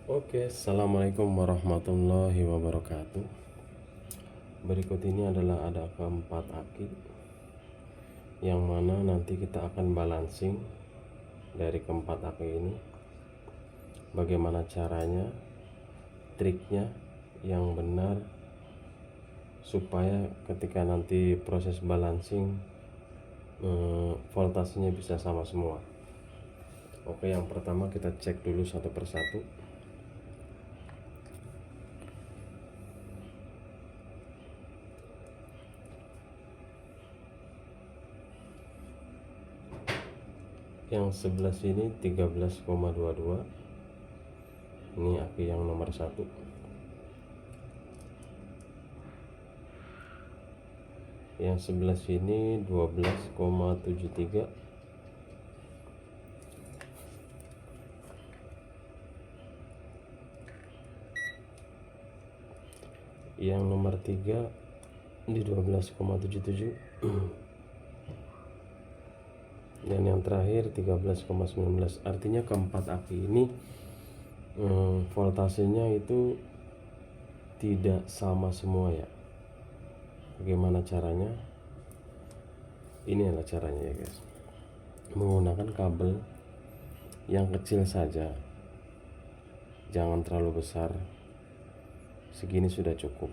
Oke, assalamualaikum warahmatullahi wabarakatuh. Berikut ini adalah ada keempat aki, yang mana nanti kita akan balancing dari keempat aki ini. Bagaimana caranya, triknya yang benar supaya ketika nanti proses balancing voltasenya bisa sama semua. Oke, yang pertama kita cek dulu satu persatu. Yang sebelah sini 13,22, ini aki yang nomor 1. Yang sebelah sini 12,73. Yang nomor 3 di 12,77. Dan yang terakhir 13,19. Artinya keempat aki ini voltasenya itu tidak sama semua ya. Bagaimana caranya? Ini adalah caranya ya guys. Menggunakan kabel yang kecil saja, jangan terlalu besar. Segini sudah cukup.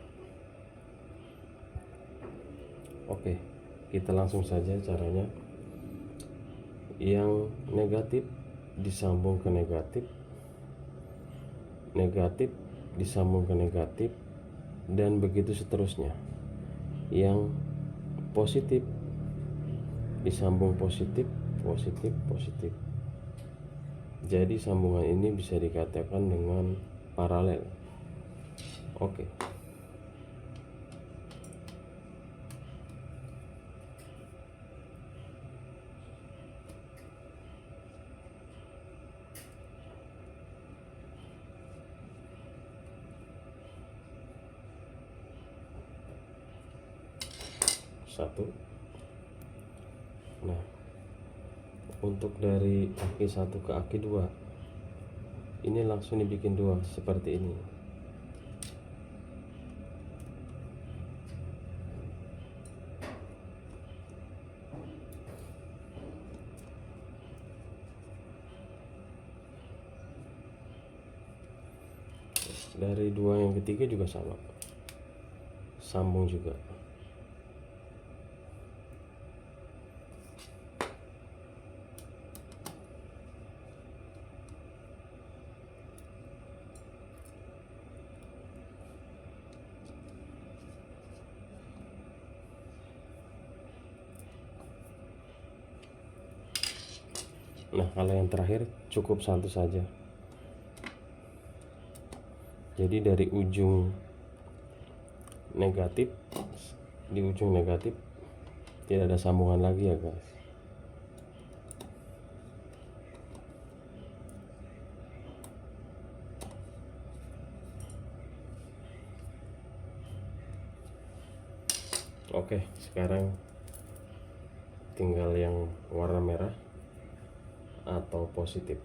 Oke, kita langsung saja caranya. Yang negatif disambung ke negatif, negatif disambung ke negatif, dan begitu seterusnya. Yang positif disambung positif, positif, positif. Jadi sambungan ini bisa dikatakan dengan paralel. Oke. Satu. Nah, untuk dari aki 1 ke aki 2, ini langsung dibikin 2 seperti ini. Dari 2 yang ketiga juga sama, sambung juga. Nah, kalau yang terakhir cukup satu saja. Jadi dari ujung negatif, di ujung negatif tidak ada sambungan lagi ya guys. Oke, sekarang tinggal yang warna merah atau positif.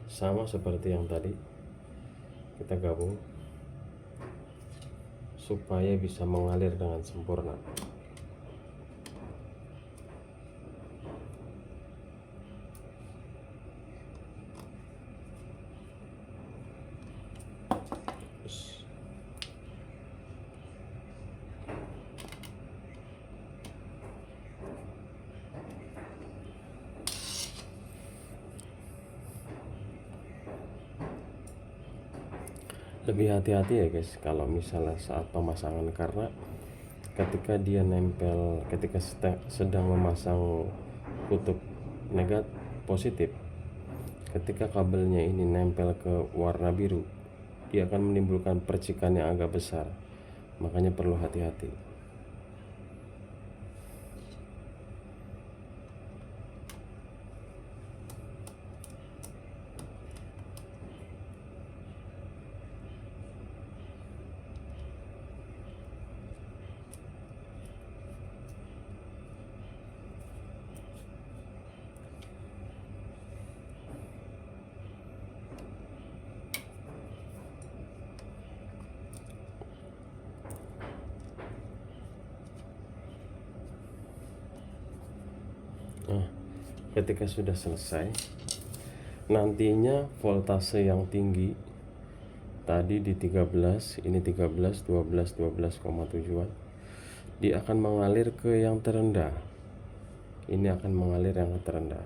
Sama seperti yang tadi, kita gabung supaya bisa mengalir dengan sempurna. Lebih hati-hati ya guys kalau misalnya saat pemasangan, karena ketika dia nempel, ketika sedang memasang kutub negatif positif, ketika kabelnya ini nempel ke warna biru, dia akan menimbulkan percikan yang agak besar. Makanya perlu hati-hati. Ketika sudah selesai, nantinya voltase yang tinggi tadi di 13, ini 13, 12, 12,7an, dia akan mengalir ke yang terendah. Ini akan mengalir yang terendah.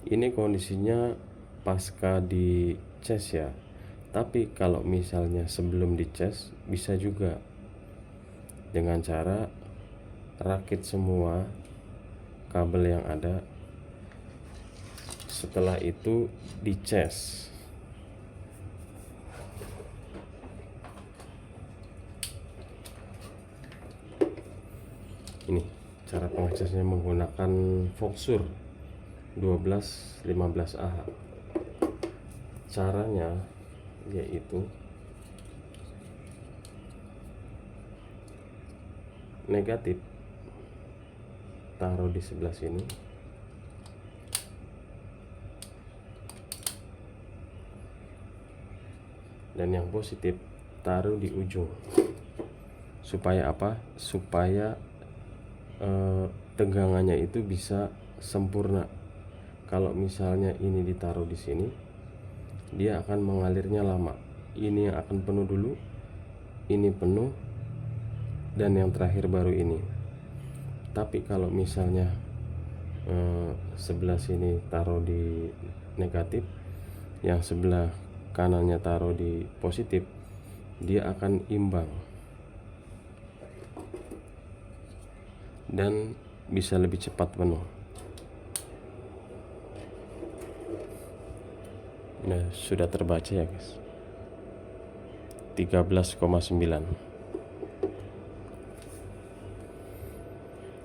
Ini kondisinya pasca di cas ya. Tapi kalau misalnya sebelum di cas bisa juga dengan cara rakit semua kabel yang ada, setelah itu di cas. Ini cara pengecasnya menggunakan Voxur 1215Ah. Caranya yaitu negatif taruh di sebelah sini, dan yang positif taruh di ujung. Supaya apa? Supaya tegangannya itu bisa sempurna. Kalau misalnya ini ditaruh di sini, dia akan mengalirnya lama. Ini yang akan penuh dulu, ini penuh, dan yang terakhir baru ini. Tapi kalau misalnya sebelah sini taruh di negatif, yang sebelah kanannya taruh di positif, dia akan imbang dan bisa lebih cepat penuh. Nah, sudah terbaca ya guys, 13,9.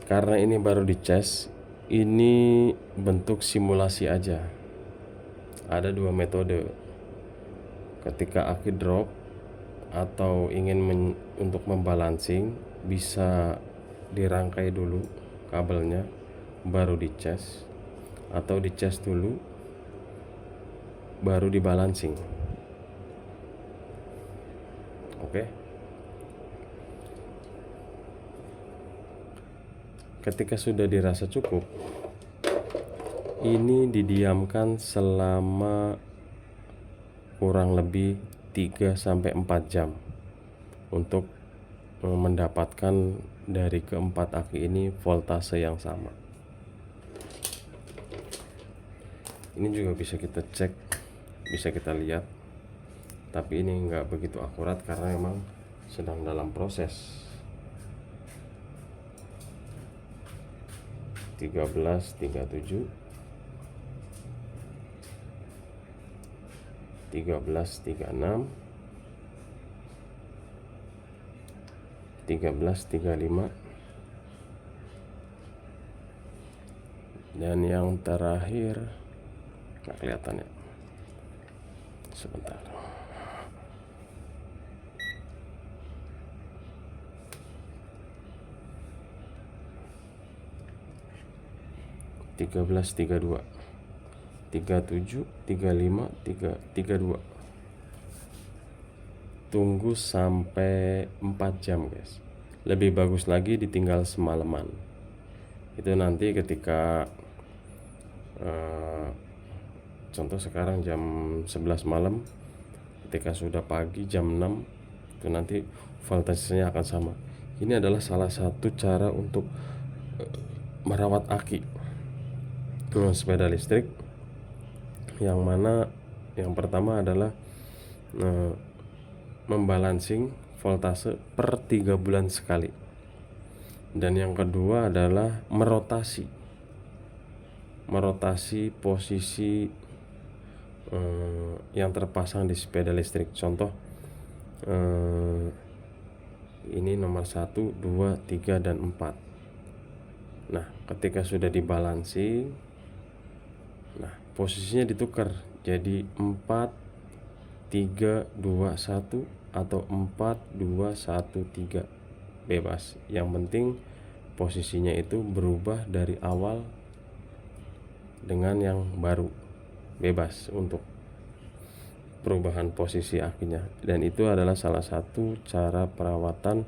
Karena ini baru dicas, ini bentuk simulasi aja. Ada dua metode. Ketika aki drop atau ingin untuk membalancing, bisa dirangkai dulu kabelnya baru dicas, atau dicas dulu baru dibalancing. Oke. Ketika sudah dirasa cukup, ini didiamkan selama kurang lebih 3-4 jam untuk mendapatkan dari keempat aki ini voltase yang sama. Ini juga bisa kita cek, bisa kita lihat, tapi ini nggak begitu akurat karena memang sedang dalam proses. 13.37, 13.36, 13.35, dan yang terakhir nggak kelihatan ya, sebentar. Tiga belas, 32, 37, 35, 32. Tunggu sampai 4 jam guys. Lebih bagus lagi ditinggal semalaman. Itu nanti ketika contoh sekarang jam 11 malam, ketika sudah pagi jam 6, itu nanti voltasenya akan sama. Ini adalah salah satu cara untuk merawat aki sepeda listrik, yang mana yang pertama adalah membalancing voltase per 3 bulan sekali, dan yang kedua adalah merotasi posisi yang terpasang di sepeda listrik. Contoh ini nomor 1, 2, 3, dan 4. Nah, ketika sudah dibalancing, nah posisinya ditukar jadi 4, 3, 2, 1 atau 4, 2, 1, 3, bebas. Yang penting posisinya itu berubah dari awal dengan yang baru, bebas untuk perubahan posisi akinya. Dan itu adalah salah satu cara perawatan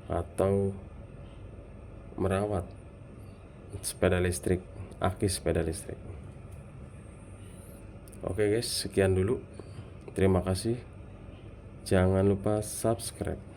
atau merawat sepeda listrik, aki sepeda listrik. Oke guys, sekian dulu. Terima kasih. Jangan lupa subscribe.